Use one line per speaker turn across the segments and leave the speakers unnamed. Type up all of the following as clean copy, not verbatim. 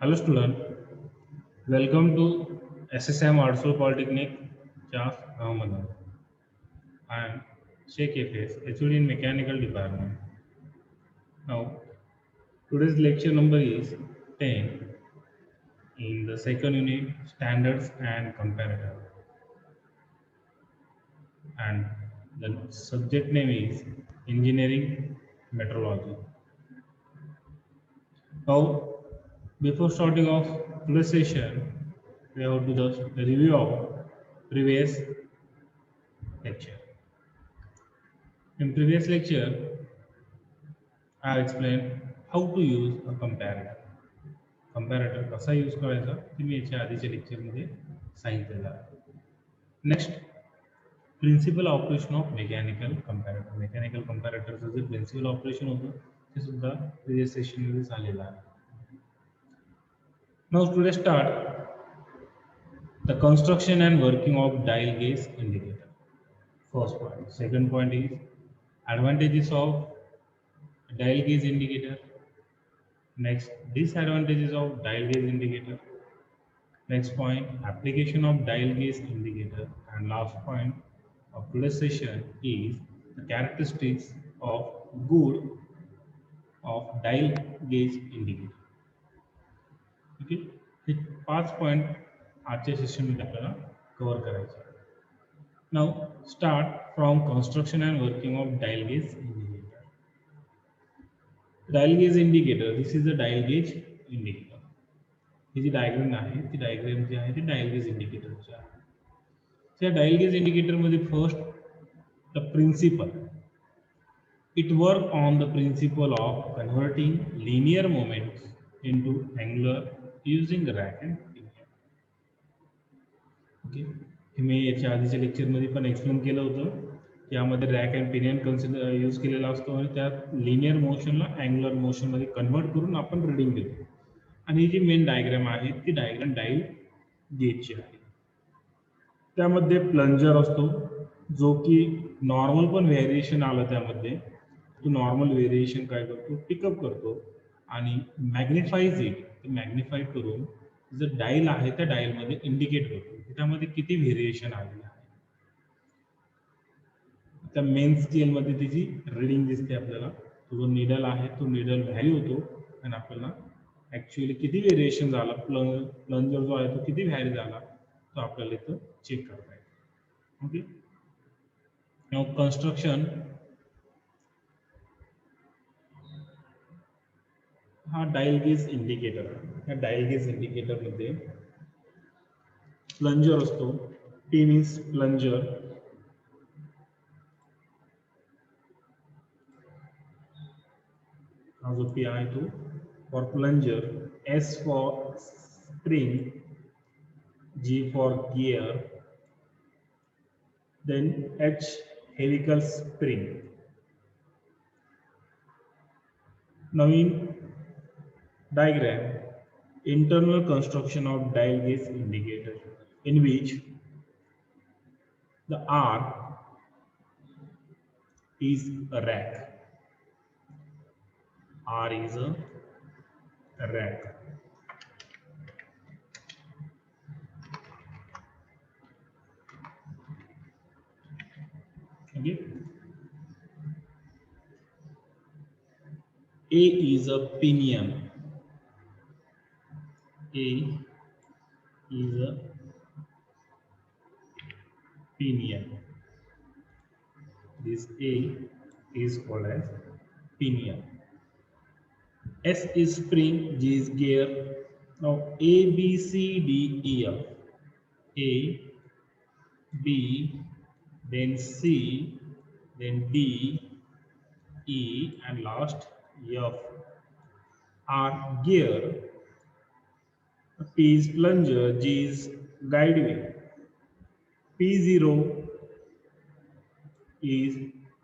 Hello student, welcome to SSM Artsville Polytechnic, Jas Ahmedabad. I am Sheikh Efes, HOD in Mechanical Department. Now, today's lecture number is 10 in the second unit, Standards and Comparator. And the subject name is Engineering Metrology. Now, before starting off today's session, we have to just review our previous lecture. In previous lecture, I have explained how to use a comparator. Comparator कसा use करायचा ते मी याच्या आधीच्या लेक्चरमध्ये सांगितलेलं आहे. Next, principle operation of mechanical comparator. Mechanical कंपॅरेटरचं जे प्रिन्सिपल ऑपरेशन होतं ते सुद्धा प्रिव्हियस सेशनमध्ये झालेलं आहे. Now today start the construction and working of dial gauge indicator. First point. Second point is advantages of dial gauge indicator. Next, disadvantages of dial gauge indicator. Next point, application of dial gauge indicator. And last point of today's session is the characteristics of good of dial gauge indicator. Okay, हे 5 point आजच्या सेशनमध्ये आपल्याला cover करायचे. Now start from construction and working of dial gauge indicator. Dial gauge indicator, this is the dial gauge indicator. ही जी diagram आहे ती diagram जी आहे ती डायल गेज इंडिकेटरची आहे. त्या डायल गेज इंडिकेटरमध्ये first the principle, it work on the principle of converting linear moments into angular using rack and pinion. Okay, हे मी याच्या आधीच्या लेक्चरमध्ये पण एक्सप्लेन केलं होतं. यामध्ये rack and pinion consider use केलेला असतो आणि त्यात लिनियर मोशनला अँग्युलर मोशनमध्ये कन्वर्ट करून आपण रिडिंग देतो. आणि ही जी मेन डायग्राम आहे ती डायग्राम डायल गेजची आहे. त्यामध्ये प्लंजर असतो जो की नॉर्मल पण व्हेरिएशन आलं त्यामध्ये, तो नॉर्मल व्हेरिएशन काय करतो, पिकअप करतो आणि मॅग्निफाईज इट, मॅग्निफाय करून जर डायल आहे त्या डायलमध्ये इंडिकेट करतो त्यामध्ये किती व्हेरिएशन आलेलं आहे. त्या मेन स्केलमध्ये त्याची रिडिंग दिसते आपल्याला. तो जो निडल आहे तो निडल व्हॅल्यू होतो आणि आपल्याला ॲक्च्युअली किती व्हेरिएशन झाला, प्लंजर जो आहे तो किती व्हॅरी झाला तो आपल्याला इथं चेक करता येतो. Okay, now construction. हा डायल गेज इंडिकेटर आहे. या डायल गेज इंडिकेटरमध्ये प्लंजर असतो. पी मीन्स प्लंजर, हा जो पी आहे तो for plunger, S for spring, G for gear, then H helical spring. नवीन diagram, internal construction of dial gauge indicator, in which the R is a rack. R is a rack. Okay. A is a pinion. A is a pinion. This A is called as pinion. S is spring, G is gear. Now A, B, C, D, E, F. A, B, then C, then D, E, and last F are gear. P is plunger, G is guide wheel, P0 is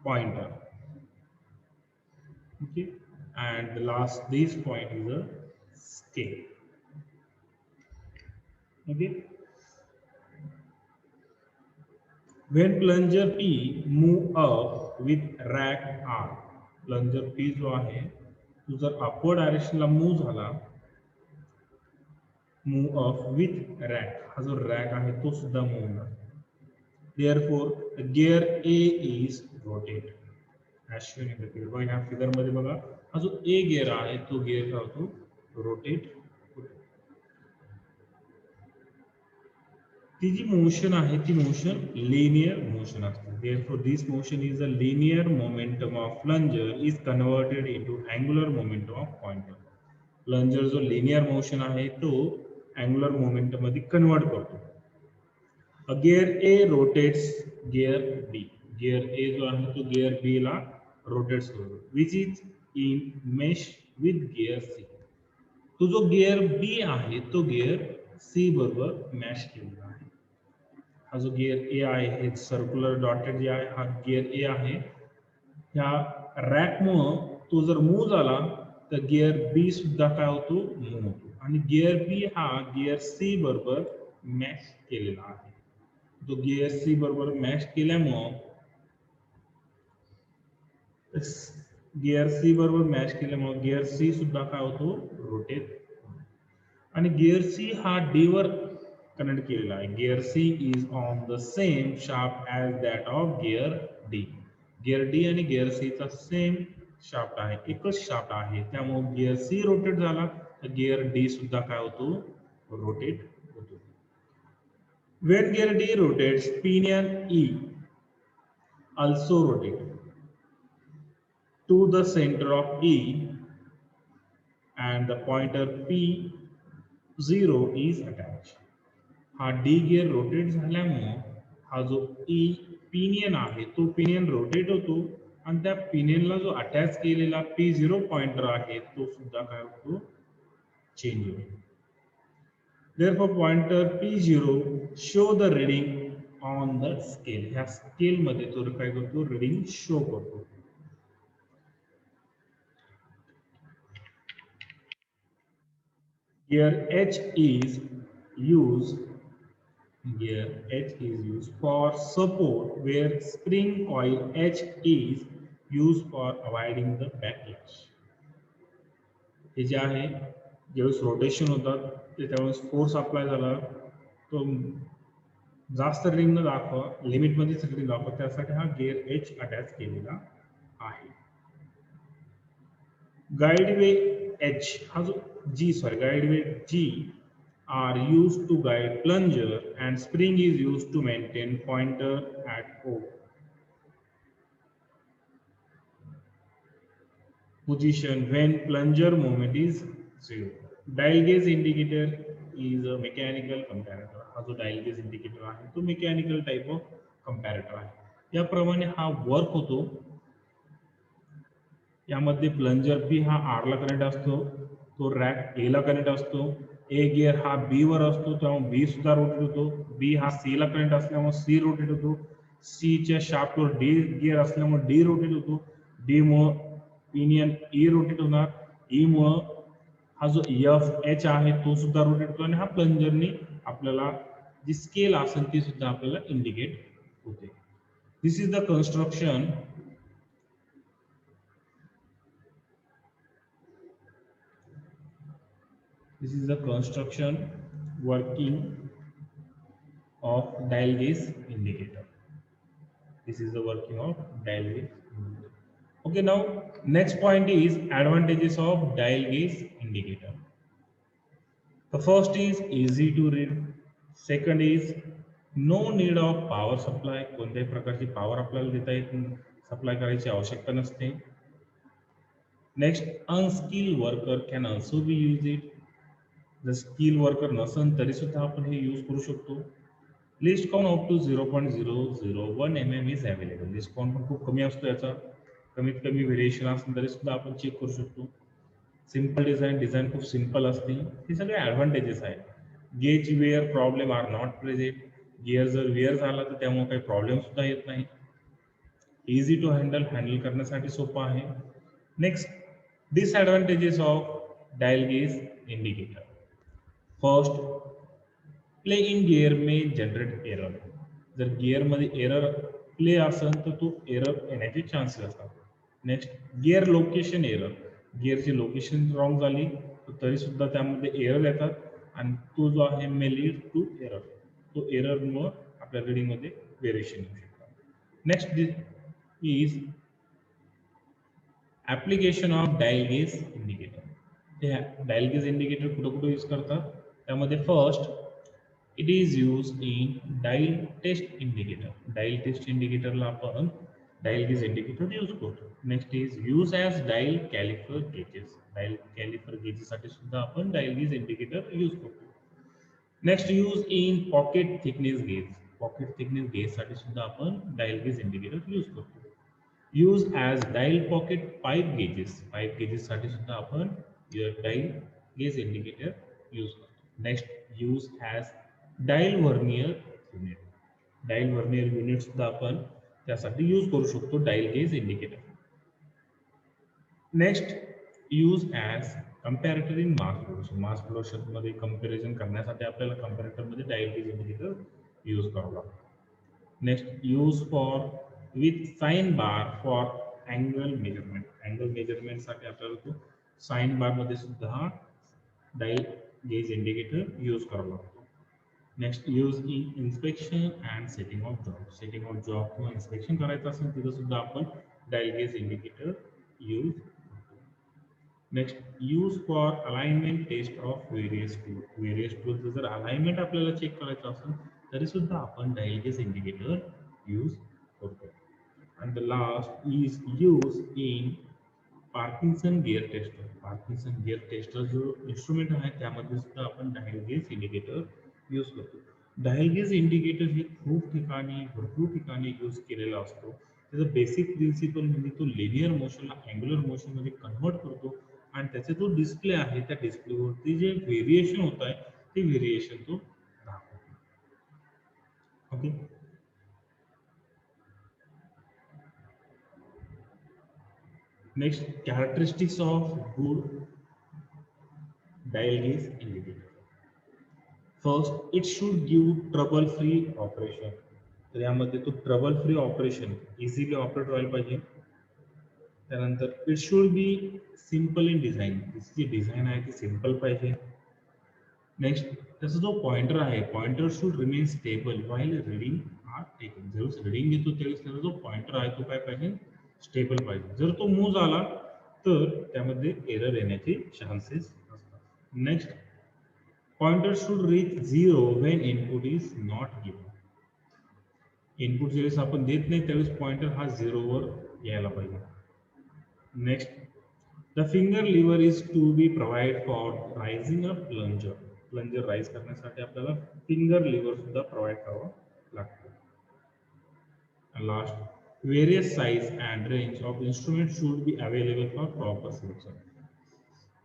pointer. Okay, and the last this point is a scale. Okay, when plunger P move up with rack R, plunger P जो आहे तो जर upward डायरेक्शनला move झाला move of with rack, हा जो rack आहे तो सुद्धा मूव होणार. Therefore gear A is rotate as shown in the figure. बघा ह्या फिगर मध्ये बघा हा जो ए गिअर आहे तो गिअर काय होतो रोटेट. ती जी मोशन आहे ती मोशन लिनियर मोशन असते. Therefore, this motion is a linear momentum of plunger is converted into angular momentum of pointer. Plunger जो linear motion आहे तो angular momentum मध्ये कन्वर्ट करतो. Gear A rotates gear B. Gear A जो आहे तो gear B ला rotates करतो, which is in mesh with gear C. तो जो गिअर बी आहे तो गिअर सी बरोबर मॅश केलेला आहे. हा जो गिअर ए आहे हे सर्क्युलर डॉटेड जे आहे हा गिअर ए आहे. ह्या रॅकमुळं तो जर मूव्ह झाला तर गिअर बी सुद्धा काय होतो मूव्ह होतो आणि गिअर बी हा गिअर सी बरोबर मॅच केलेला आहे. तो गिअर सी बरोबर मॅच केल्यामुळं गिअर सी बरोबर मॅच केल्यामुळे गिअर सी सुद्धा काय होतो रोटेट. आणि गिअर सी हा डी वर कनेक्ट केलेला आहे. Gear C is on the same shaft as that of gear D. Gear D आणि गिअर सी चा सेम शाफ्ट आहे, एकच शाफ्ट आहे. त्यामुळे गिअर सी रोटेट झाला तर गिअर डी सुद्धा काय होतो रोटेट होतो. When gear D rotates, pinion E also rotates to the center of E and the pointer P0 is attached. हा डी गिअर रोटेट झाल्यामुळं हा जो ई पिनियन आहे तो पिनियन रोटेट होतो आणि त्या पिनियनला जो अटॅच केलेला P0 पॉइंटर आहे तो सुद्धा काय होतो चेंज होतो. Therefore, pointer P0 show the reading on the scale. ह्या स्केल मध्ये तो काय करतो रीडिंग शो करतो. Gear H is used for support where spring coil H is used for avoiding the backlash. हे जे आहे ज्यावेळेस रोटेशन होतात त्यावेळेस फोर्स अप्लाय झाला तो जास्त रीडिंग न दाखवा, लिमिट मध्येच रीडिंग दाखवा, त्यासाठी हा गिअर एच अटॅच केलेला आहे. गाइडवे एच हा जो गाइडवे जी are used to guide plunger and spring is used to maintain pointer at O position when plunger movement is 0. Dial gauge indicator is a mechanical comparator. हा जो dial gauge indicator आहे तो mechanical type of comparator आहे. याप्रमाणे हा work होतो. यामध्ये plunger B हा आर ला कनेक्ट असतो, तो रॅक ए ला कनेक्ट असतो. ए गिअर हा बी वर असतो त्यामुळे बी सुद्धा रोटेट होतो. बी हा सी ला कनेक्ट असल्यामुळे सी रोटेट होतो. सी च्या शाफ्टवर डी गिअर असल्यामुळे डी रोटेट होतो. डी मुळे पिनियन ई रोटेट होणार. ई मुळे हा जो एफ एच आहे तो सुद्धा रोटेट होतो आणि हा प्लंजरनी आपल्याला जी स्केल असेल ती सुद्धा आपल्याला इंडिकेट होते. This is the construction This is the construction working of dial gauge indicator. This is the working of dial gauge indicator. Okay, now next point is advantages of dial gauge indicator. The first is easy to read. Second is no need of power supply. कोणत्याही प्रकारची power आपल्याला देता येत नाही, supply करायची आवश्यकता नसते. Next, unskilled worker can also be used it. जर स्किल वर्कर नसेल तरी सुद्धा आपण हे यूज करू शकतो. Least count up to 0.001 mm is available. Least count पण खूप कमी असतो, याचा कमीत कमी व्हेरिएशन असेल तरी सुद्धा आपण चेक करू शकतो. सिंपल डिझाईन खूप सिंपल असते. हे सगळे ॲडव्हान्टेजेस आहेत. गेज wear problem are not present. Gear जर वेअर झाला तर त्यामुळे काही प्रॉब्लेम सुद्धा येत नाही. इझी टू हँडल करण्यासाठी सोपं आहे. Next, disadvantages of dial gauge indicator. First, play in gear में जनरेट एरर. जर गिअर मध्ये एरर प्ले असेल तर तो एरर येण्याचे चान्सेस असतात. Next, gear location error. गिअरची location wrong झाली तर तरी सुद्धा त्यामध्ये एरर येतात आणि तो जो आहे मे लीड टू एरर. तो एररमुळे आपल्या रीडिंगमध्ये व्हेरिएशन येऊ शकतं. Next is application of dial gauge indicator. हे डायल गेज इंडिकेटर कुठं कुठं यूज करतात, त्यामध्ये first it is use in dial test indicator. Dial test इंडिकेटरला आपण डायल गेज इंडिकेटर यूज करतो. Next is use as dial caliper gauges. Dial caliper गेजेससाठी सुद्धा आपण डायल गेज इंडिकेटर यूज करतो. Next use in pocket thickness gauge. Pocket thickness गेजसाठी सुद्धा आपण डायल गेज इंडिकेटर यूज करतो. Use as dial pocket pipe gauges. Pipe गेजेससाठी सुद्धा आपण डायल गेज इंडिकेटर यूज करतो. Next use as dial vernier unit. Dial vernier unit सुद्धा आपण त्यासाठी यूज करू शकतो dial gauge indicator. Next use as comparator in mass production. Mass प्रोडक्शनमध्ये कंपॅरिझन करण्यासाठी आपल्याला कंपॅरेटरमध्ये डायल गेज इंडिकेटर यूज करावं लागतं. Next use for with sine bar for angle measurement. Angle मेजरमेंटसाठी आपल्याला तो साइन बारमध्ये सुद्धा डायल गेज इंडिकेटर यूज करावा लागतो. Next use in inspection and setting of job. Setting of job किंवा इन्स्पेक्शन करायचं असेल तिथं सुद्धा आपण dial gauge indicator use. Next use for alignment test of various tool. Various टूलचं जर अलाइनमेंट आपल्याला चेक करायचं असेल तरी सुद्धा आपण डायल गेज इंडिकेटर यूज करतो. And the last is used in Parkinson gear tester. Parkinson gear tester जो इन्स्ट्रुमेंट आहे त्यामध्ये सुद्धा आपण डायल गेज इंडिकेटर यूज करतो. डायल गेज इंडिकेटर हे खूप ठिकाणी भरपूर ठिकाणी यूज केलेला असतो. त्याचा बेसिक प्रिन्सिपल म्हणजे तो लिनियर मोशनला अँग्युलर मोशनमध्ये कन्व्हर्ट करतो आणि त्याचा जो डिस्प्ले आहे त्या डिस्प्लेवरती जे व्हेरिएशन होत आहे ते व्हेरिएशन तो दाखवतो. Okay. Next, characteristics of good dial gauge indicator. First, it should give trouble-free operation. तर यामध्ये तो trouble-free operation easily ऑपरेट व्हायला पाहिजे. त्यानंतर it should be simple in design. त्याची जी डिझाईन आहे ती सिंपल पाहिजे. नेक्स्ट, त्याचा जो पॉइंटर आहे pointer should remain stable while reading are taken. ज्यावेळेस रीडिंग घेतो त्यावेळेस त्याचा जो पॉइंटर आहे तो काय पाहिजे, स्टेबल पाहिजे. जर तो मूव झाला तर त्यामध्ये एरर येण्याचे चान्सेस असतात. Next, pointer should reach 0 when input is not given. Input ज्यावेळेस आपण देत नाही त्यावेळेस पॉइंटर हा 0 वर यायला पाहिजे. Next, the finger lever is to be provide for raising a plunger. Plunger rise करण्यासाठी आपल्याला फिंगर लिव्हर सुद्धा प्रोव्हाइड करावं लागतं. Last, various size and range of instruments should be available for proper selection.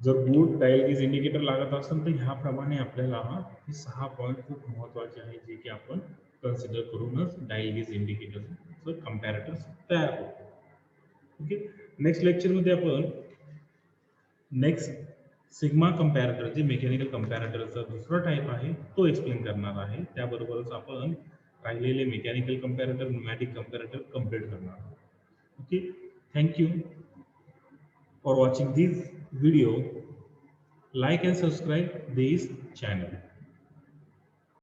जर गुड डायल गेज इंडिकेटर लागत असेल तर ह्याप्रमाणे आपल्याला हे 6 पॉईंट खूप महत्त्वाचे आहेत जे की आपण कन्सिडर करूनच डायल गेज इंडिकेटरचं कंपॅरेटर्स तयार करतो. ओके. नेक्स्ट लेक्चरमध्ये आपण सिग्मा कंपॅरेटर जे मेकॅनिकल कंपॅरेटरचा दुसरा टाईप आहे तो एक्सप्लेन करणार आहे. त्याबरोबरच आपण राहिलेले mechanical comparator pneumatic comparator complete करणार आहोत. Okay. Thank you for watching this video. Like and subscribe this channel.